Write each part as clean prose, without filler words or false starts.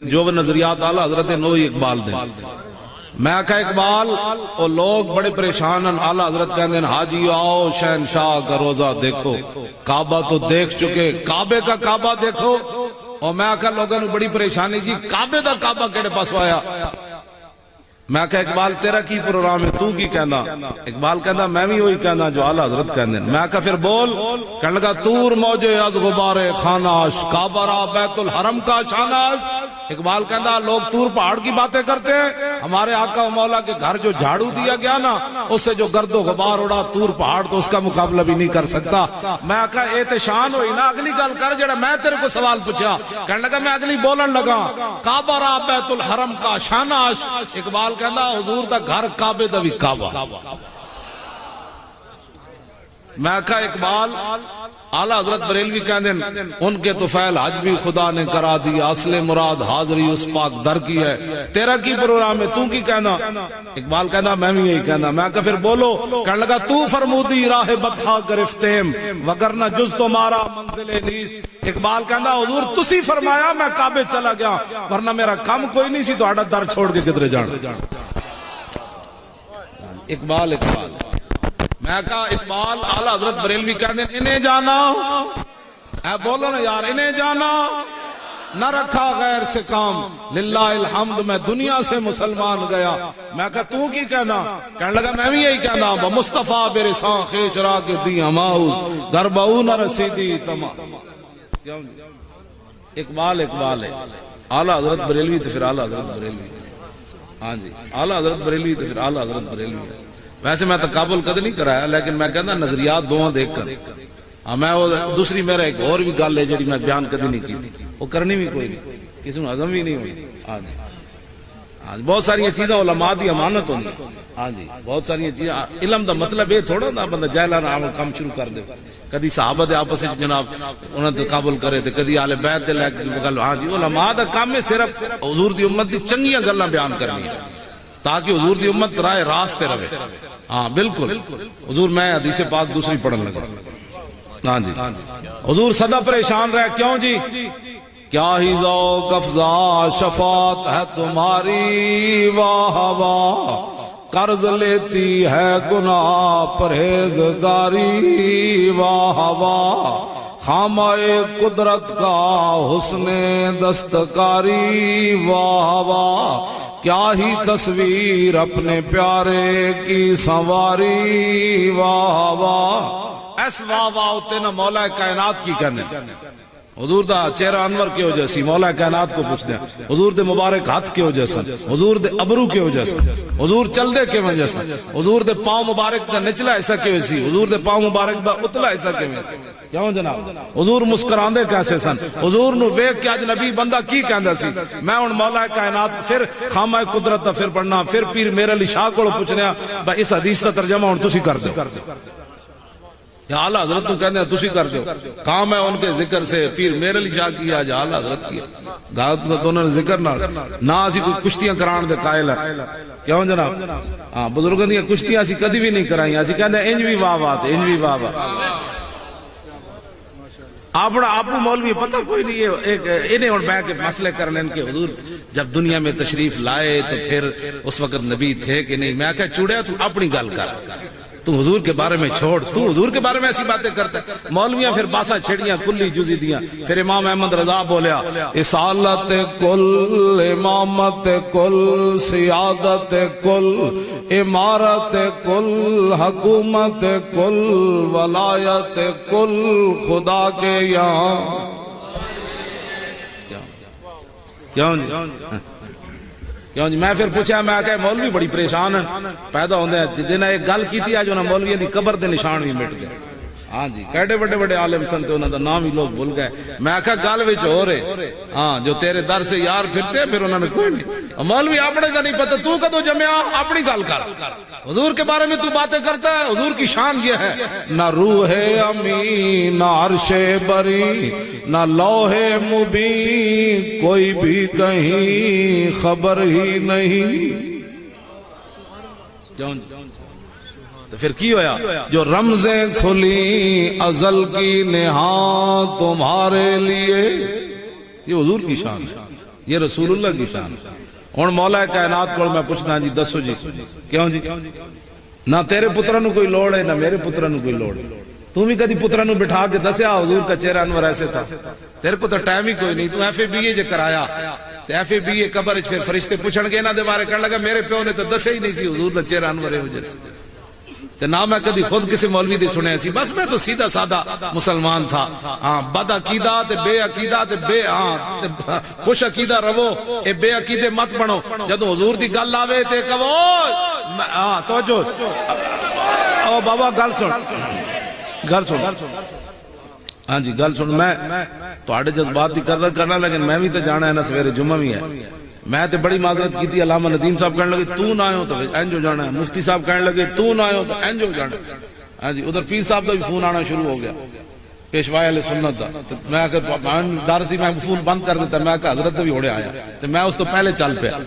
جو وہ نظریات اعلیٰ حضرت نوئی اقبال دیں میں کہا اقبال وہ لوگ بڑے پریشان ہیں اعلیٰ حضرت کہتے ہیں حاجی آؤ شہنشاہ کا روزہ دیکھو کعبہ تو دیکھ چکے کعبے کا کعبہ دیکھو اور میں کہا لوگوں نے بڑی پریشانی جی کعبے دا کعبہ کیڑے پاس آیا میں کہا اقبال تیرا کی پروگرام ہے تو کی کہنا اقبال کہنا میں بھی وہی کہنا جو اعلیٰ حضرت کہنے میں کہا پھر بول کہنے لگا تور موجے از غبار خاناش کعبہ را بیت الحرم کا شاناش اقبال کہنا لوگ تور پہاڑ کی باتیں کرتے ہیں ہمارے آقا و مولا کے گھر جو جھاڑو دیا گیا نا اس سے جو گرد و غبار اڑا تور پہاڑ تو اس کا مقابلہ بھی نہیں کر سکتا میں کہا احتشان ہوئی نا اگلی گل کر جڑا میں تیرے کو سوال پوچھا کہنے لگا میں اگلی بولن لگا کعبہ را بیت الحرم کا شاناش اقبال کہنا حضور دا گھر کعبے دا بھی کعبہ میں کہا اقبال اعلیٰ حضرت بریلوی کہنے ان کے تو فعل حج بھی خدا نے کرا دیا اصل مراد حاضری اس پاک در کی ہے تیرا کی پروگرام ہے تو کی کہنا اقبال کہنا میں بھی یہی کہنا میں کہا پھر بولو کہنے لگا تو فرمودی راہ بطحا گرفتیم وگرنہ جز تمہارا منزل نیست اقبال کہنا حضور تسی فرمایا میں کعبے چلا گیا ورنہ میرا کام کوئی نہیں سی تو آڑا در چھوڑ کے کدھر جان اقبال میں کہا اقبال اعلیٰ حضرت بریلوی کہتے ہیں انہیں جانا اے بولو نا یار انہیں جانا نہ رکھا غیر سے کام للہ الحمد میں دنیا سے مسلمان گیا میں کہا تو کی کہنا کہنے لگا میں بھی یہی کہنا مصطفیٰ برسان خیش را کے دی ہماؤز در بہو نہ رسیدی تمام اقبال ہے اعلیٰ حضرت بریلوی تو پھر اعلیٰ حضرت بریلوی ہاں جی اعلیٰ حضرت بریلوی تو پھر اعلیٰ حضرت بریلوی ویسے میں تقابل قد نہیں کرایا لیکن میں کہنا نظریات دوہاں دیکھ کر میں دوسری میرا ایک اور بھی گل ہے جڑی میں بیان کدی نہیں کی تھی وہ کرنی بھی کوئی نہیں کسی نے عزم بھی نہیں ہوئی ہاں جی بہت ساری چیزیں علماء دی امانت ہوندی ہاں جی بہت ساری چیزیں علم دا مطلب یہ تھوڑا نہ بندہ جاہلانہ عمل کام شروع کر دے کدی صحابہ دے آپس وچ جناب انہاں تے تقابل کرے تے کدی اہل بیت تے لے گل ہاں جی علماء دا کام ہے صرف حضور دی امت دی چنگیاں گلاں بیان کرنی تاکہ حضور دی امت راہ راست تے رہے ہاں بالکل حضور میں حدیث پاک دوسری پڑھن لگا ہاں جی حضور صدا پریشان رہے کیوں جی کیا ہی ذوق افزا شفاعت ہے تمہاری واہ واہ قرض لیتی ہے گناہ پرہیزگاری واہ واہ خامہ قدرت کا حسن دستکاری واہ واہ کیا ہی تصویر اپنے پیارے کی سنواری واہ واہ ایس واہ واہ ہوتے نا مولا کائنات کی کہنے حضور دا چہرہ انور کی وجہ سی مولا کائنات کو پوچھ دیں حضور دے مبارک ہاتھ کی وجہ سے حضور دے ابرو کی وجہ سے حضور چل دے کی وجہ سے حضور دے پاؤں مبارک دا نچلا ایسا کی وجہ سی حضور دے پاؤں مبارک دا اتلا ایسا کی وجہ سے کیوں جناب حضور مسکراندے کیسے سن حضور نو ویکھ کے اج نبی بندہ کی کہندا سی میں ہن مولا کائنات پھر خامہ قدرت دا پھر پڑھنا پھر پیر میرے علی شاہ کو پوچھنا بھائی اس حدیث دا ترجمہ ہن تسی کر دو یا اعلیٰ حضرت تو کہتے ہیں تسی کر دو کام ہے ان کے ذکر سے پیر میرے علی شاہ کیا یا اعلیٰ حضرت کیا گالت تو انہوں نے ذکر نہ اسی کوئی کشتیاں کران دے قائل ہے کیوں جناب ہاں بزرگوں دیا کشتیاں اسی کدی بھی نہیں کرائیں اسی کہتے ہیں انج بھی واہ واہ انج بھی واہ واہ آپ مولوی پتہ کوئی نہیں ہے انہیں اور بیٹھ کے مسئلے کرنے ان کے حضور جب دنیا میں تشریف لائے تو پھر اس وقت نبی تھے کہ نہیں میں کہا چوڑیا تو اپنی گل کر تو حضور کے بارے میں چھوڑ تو حضور کے بارے میں ایسی باتیں کرتا ہے مولویاں پھر باسا چھڑیاں کلی جزی دیاں پھر امام احمد رضا بولیا اصالت کل امامت کل سیادت کل امارت کل حکومت کل ولایت کل خدا کے یہاں کیوں کیوں جی میں پھر پوچھا میں کہ مولوی بڑی پریشان ہیں پیدا ہوندے ہیں جنہیں ایک گل کی تھی آج انہوں نے مولوی دی قبر دے نشان بھی مٹ گئے ہاں جی کیڑے بڑے بڑے عالم سن تے انہوں نے نام ہی لوگ بھول گئے میں کہا گل وچ ہو رہے ہاں جو تیرے در سے یار پھرتے پھر انہوں نے کوئی نہیں مولوی اپنے دا نہیں پتہ تو کدو جمعہ اپنی گل کر حضور کے بارے میں تو باتیں کرتا ہے حضور کی شان یہ ہے نہ روح امین نہ عرش بری نہ لوح مبین کوئی بھی کہیں خبر ہی نہیں تو پھر کی ہویا جو رمزیں کھلی ازل کی نہاں تمہارے لیے یہ حضور کی شان ہے یہ رسول اللہ کی شان. ہن مولا کائنات کو میں پوچھنا جی دسو جی کیوں جی نہ تیرے پترا نو کوئی لوڑ ہے نہ میرے پترا نو کوئی لوڑ ہے. تو بھی کدی پترا نو بٹھا کے دسیا حضور کا چہرہ انور ایسے تھا؟ تیرے کو تو ٹائم ہی کوئی نہیں. تو ایف اے بی اے جے کرایا تے ایف اے بی اے قبر پھر فرشتے پوچھن گے انہاں دے بارے کہن لگا میرے پیو نے تو دسے ہی نہیں سی حضور دا چہرہ انور ہے وجہ سے. تے نہ میں کدی خود کسی مولوی دی سنیا سی. بس میں تو سیدھا سادہ مسلمان تھا. ہاں بد عقیدہ تے بے عقیدہ تے بے خوش عقیدہ رہو اے بے عقیدے مت بنو. جدوں حضور دی گل آوے تے کہو ہاں توجہ او بابا گل سن ہاں جی گل سن. میں تواڈے جذبات دی قدر کرنا لیکن میں بھی تے جانا ہے نا سویرے جمعہ بھی ہے. میں تے بڑی معذرت کی تھی. علامہ ندیم صاحب کہنے لگے تو نہ آئے ہو تو انج ہو جانا ہے. مفتی صاحب کہنے لگے تو نہ آئے ہو تو انج ہو جانا ہے. ہاں جی ادھر پیر صاحب کا بھی فون آنا شروع ہو گیا پیشوائے اہل سنت دا. میں کہ ڈر سی میں فون بند کر دیتا. میں کہ حضرت بھی ہوڑے آیا تو میں اس تو پہلے چل پیا.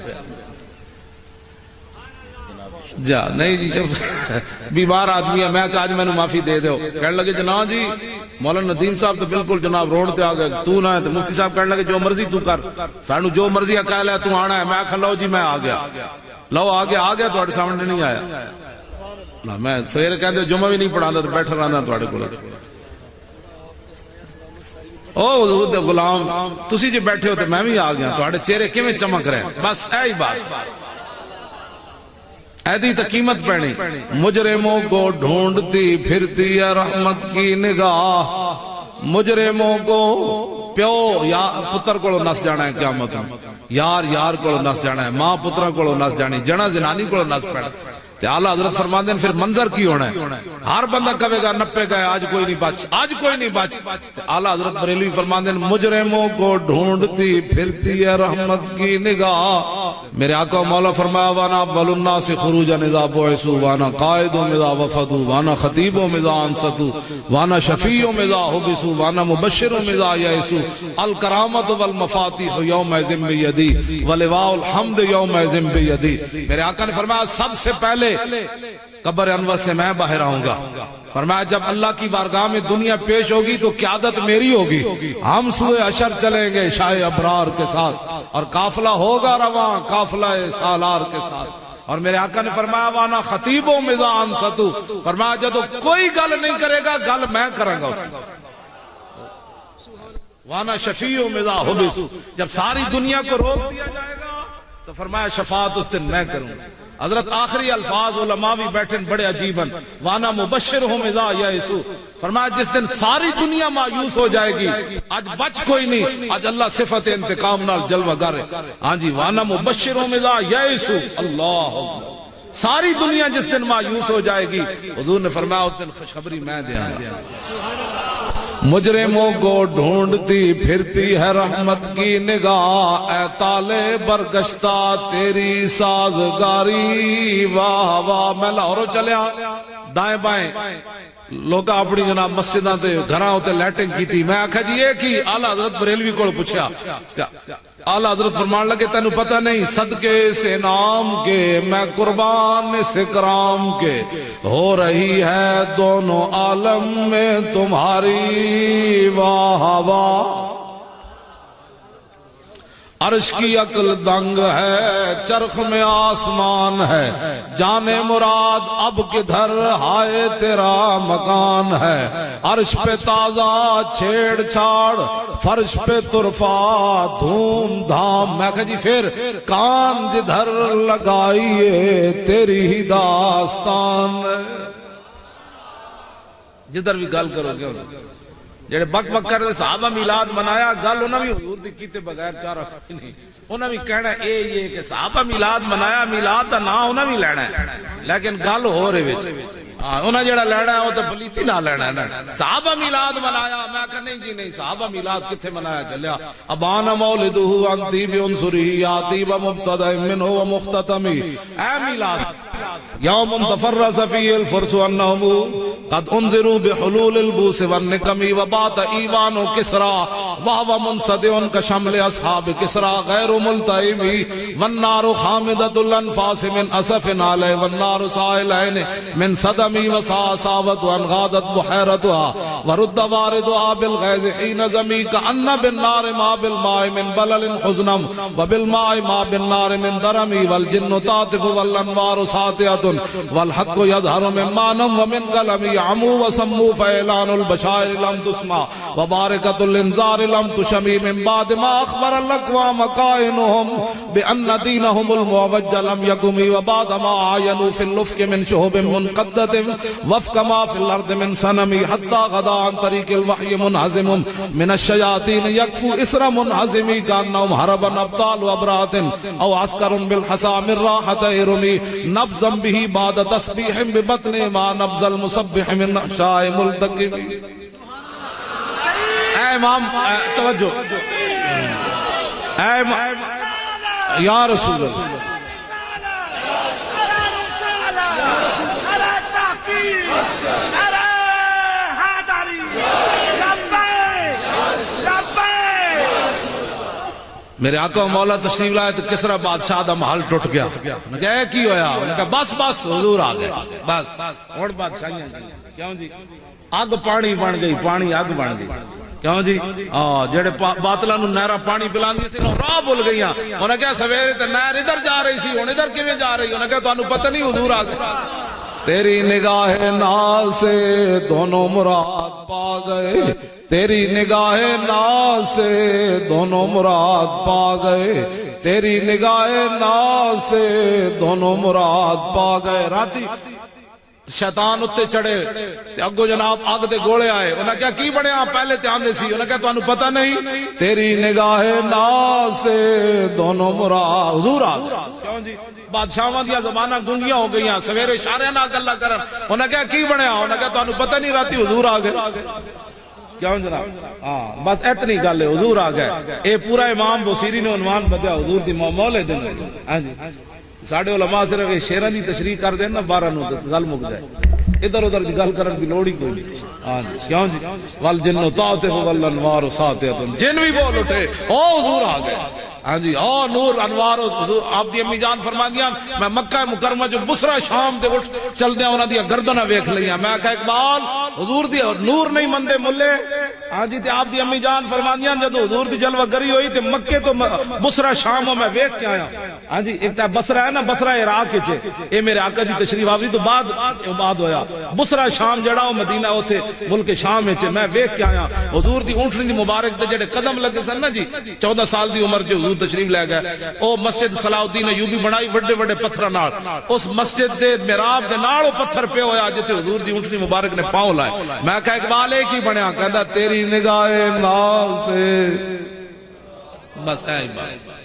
جا نہیں جی بیمار آدمی ہے. میں کہ آج میں نے معافی دے دو. کہنے لگے جناب جی مولانا ندیم صاحب تو بالکل جناب روڈ تے آ گئے تو نہ ہے. تو مفتی صاحب کہنے لگے جو مرضی تو کر سانو جو مرضی کہہ لے تو آنا ہے. میں کہ لو جی میں آ گیا لو آ گیا تواڈے سامنے نہیں آیا. میں سویرے کہندے جمعہ بھی نہیں پڑھاندا تے بیٹھا رہندا تواڈے کول. او حضور دے غلام تسی جے بیٹھے ہو تے میں بھی آ گیا. تواڈے چہرے کیویں چمک رہے ہیں بس ایہی بات. ایدی تا قیمت پڑھنی. مجرموں کو ڈھونڈتی پھرتی ہے رحمت کی نگاہ. مجرموں کو پیو یا پتر کو نس جانا ہے قیامت میں. یار کو نس جانا ہے. ماں پترہ کو نس جانی. جنا زنانی کو نس پڑ. اعلیٰ حضرت فرماتے ہیں پھر منظر کی ہونا ہے. ہر بندہ کہے گا نپے گئے آج کوئی نہیں بچ آج کوئی نہیں بچ. اعلیٰ حضرت بریلوی فرماتے ہیں مجرموں کو ڈھونڈتی پھرتی ہے رحمت کی نگاہ. میرے آقا مولا فرمایا وانا اول الناس خروجا اذا بعثوا وانا قائد اذا وفدوا وانا خطیب اذا انصتوا وانا شفیع اذا حبسوا وانا مبشر اذا یئسوا. الکرامۃ والمفاتیح یومئذ بیدی ولواء الحمد یومئذ بیدی. میرے آقا نے فرمایا سب سے پہلے قبر انور سے میں باہر آؤں گا. فرمایا جب اللہ کی بارگاہ میں دنیا پیش ہوگی تو قیادت میری ہوگی. ہم سوئے حشر چلیں گے شاہ ابرار کے ساتھ اور قافلہ ہوگا رواں قافلہ سالار کے ساتھ. اور میرے آقا نے فرمایا وانا خطیبوں مزا انستو. فرمایا جب کوئی گل نہیں کرے گا گل میں کروں گا اس کی. وانا شفیع مزا حبسو. جب ساری دنیا کو روک دیا جائے گا تو فرمایا شفاعت اس دن میں کروں گا. حضرت آخری الفاظ علماء بھی بیٹھے بڑے عجیباً. وانا مبشرہم اذا یئسوا. فرمایا جس دن ساری دنیا مایوس ہو جائے گی آج بچ کوئی نہیں. آج اللہ صفت انتقام نال جلوہ گر ہے. ہاں جی وانا مبشرہم اذا یئسوا. اللہ ساری دنیا جس دن مایوس ہو جائے گی حضور نے فرمایا اس دن خوشخبری میں دیا. مجرموں کو ڈھونڈتی پھرتی ہے رحمت کی نگاہ. اے تالے برگشتہ تیری سازگاری. واہ واہ. میں لاہوروں چلیا دائیں بائیں لوگ اپنی جناب مسجداں تے گھراں تے لیٹنگ کی تھی. میں آکھا جی یہ کی اعلیٰ حضرت بریلوی کو پوچھا. اعلیٰ حضرت فرمان لگے تینوں پتہ نہیں صدقے سے نام کے میں قربان سے کرام کے ہو رہی ہے دونوں عالم میں تمہاری. واہ واہ. عرش کی عقل دنگ ہے چرخ میں آسمان ہے. جانے مراد اب کدھر ہائے تیرا مکان ہے. عرش پہ تازہ چھیڑ چھاڑ فرش پہ ترفا دھوم دھام. میں کہا جی پھر کان جدھر لگائیے تیری ہی داستان. جدھر بھی گل کرو گے جڑے بک بک کر صحابہ میلاد منایا گل انہاں بھی حضور دی کیتے بغیر چارہ نہیں. انہاں بھی کہنا اے یہ کہ صحابہ میلاد منایا میلاد دا نام انہاں بھی لینا ہے لیکن گل ہو رہے وچ. انہاں جڑا لینا ہے وہ تو پلیتی نہ لینا ہے. صحابہ میلاد منایا. میں کہا نہیں جی نہیں صحابہ میلاد کتھے منایا چلیا. ابان مولدہ عن طیب عنصری یا طیب مبتدأ منہ و مختتمی. اے میلاد یوم تفرس فیہ الفرس انہم قد انذروا بحلول البوس والنکم وبات ایوان کسرا وهو منصدع كشمل اصحاب کسرا غیر ملتئم والنار خامدة الانفاس من اسف علیہ والنار سائلین من صدم وساساوت وانغادت بحیرتها ورد واردها بالغیظ حین زمی کأن بالنار ما بالماء من بلل حزنم وبالماء ما بالنار من درم والجن تاتف والانوار ساطعة والحق يظهر من مانم ومن قلم يعمو وسمو فإعلان البشائر لم تسمع وباركة الانذار لم تشمي من بعد ما أخبر الأقوام قائنهم بأن دينهم المعوج لم يقم وبعد ما عاينوا في الأفق من شهب منقدة وفق ما في الأرض من سنم حتى غدا عن طريق الوحي منهزم من الشياطين يكفو إسر منهزم كأنهم هربا أبطال وأبرات أو عسكر بالحصى من راحة إرمي نبزا به بعد تسبيح ببطن ما نبز المسبح من نحشاء ملتقم. اے امام توجہ، اے یا رسول اللہ میرے آقا و مولا تشریف لائے تو کسرا بادشاہ دا محل ٹوٹ گیا. انہوں نے کہا کی ہویا؟ انہوں نے کہا بس بس حضور آ گئے. بس اور بادشاہیاں کیوں جی؟ اگ پانی بن گئی، پانی اگ بن گئی. کیوں جی؟ جڑے باطلاں نوں نہراں پانی پلاندی سی نو راہ بھول گئیاں. انہوں نے کہا سویرے تے نہر ادھر جا رہی سی، ہن ادھر کیویں جا رہی؟ انہوں نے کہا تانوں پتہ نہیں حضور آ گئے. تیری نگاہ ناز سے دونوں مراد پا گئے، تیری نگاہ ناز سے دونوں مراد پا گئے، تیری نگاہ ناز سے دونوں مراد پا گئے. راتی شیطان اتے چڑھے تے اگو جناب اگ دے گوڑے آئے. انہاں کہا کی بڑھیا پہلے تے آندے سی. انہاں کہا تانوں پتہ نہیں تیری نگاہ ناز سے دونوں مراد حضور آ گئے. کیوں جی؟ بادشاہاں دیا زمانہ گنگیاں ہو گئیاں، سویرے اشارے نہ گلا کرن. انہاں کہا کی بڑھیا؟ انہاں کہا تانوں پتہ نہیں راتی حضور آ گئے. کیوں جناب؟ بس اتنی گل ہے، حضور آ گئے. اے پورا امام بصیری نے عنوان بدیا حضور دی مولد دے. ہاں جی ساڈے علماء صرف شیراں دی تشریح کر دین نا 12 نو گل مک جائے، ادھر ادھر دی گل کرن دی لوڑ ہی کوئی نہیں. ہاں جی کیوں جی؟ والجن تعطف والانوار ساطعۃ. جن بھی بول اٹھے او حضور آ گئے. ہاں جی او نور انوار. آپ دی امی جان فرماندیاں میں مکہ مکرمہ جو بصرہ شام دے اٹھ چل دیاں انہاں دی گردناں ویکھ لئیاں. میں کہا اقبال حضور دی نور نہیں مندے ملے. ہاں جی تے آپ دی امی جان فرماندیاں جدوں حضور دی جلوہ گری ہوئی تے مکے تو بصرہ شام میں ویکھ کے آیا. ہاں جی ایک تے بصرہ ہے نا، بصرہ عراق وچ اے میرے آقا دی تشریف آوری تو بعد ہویا. بصرہ شام جڑا او مدینہ اوتھے ملک شام وچ میں ویکھ کے آیا. حضور دی اونٹنی دی مبارک تے جڑے قدم لگے سن نا جی 14 سال دی عمر جو حضور تشریف لے گئے، او مسجد صلاح الدین ایوبی بنائی وڈے وڈے پتھراں نال. اس مسجد دے محراب دے نال او پتھر پہ ہویا جتے حضور دی اونٹنی مبارک نے پاؤں لائے. میں کہا اقبال ایک ہی بنیا، کہندا تیری نگاہ ناز سے. بس اے بات.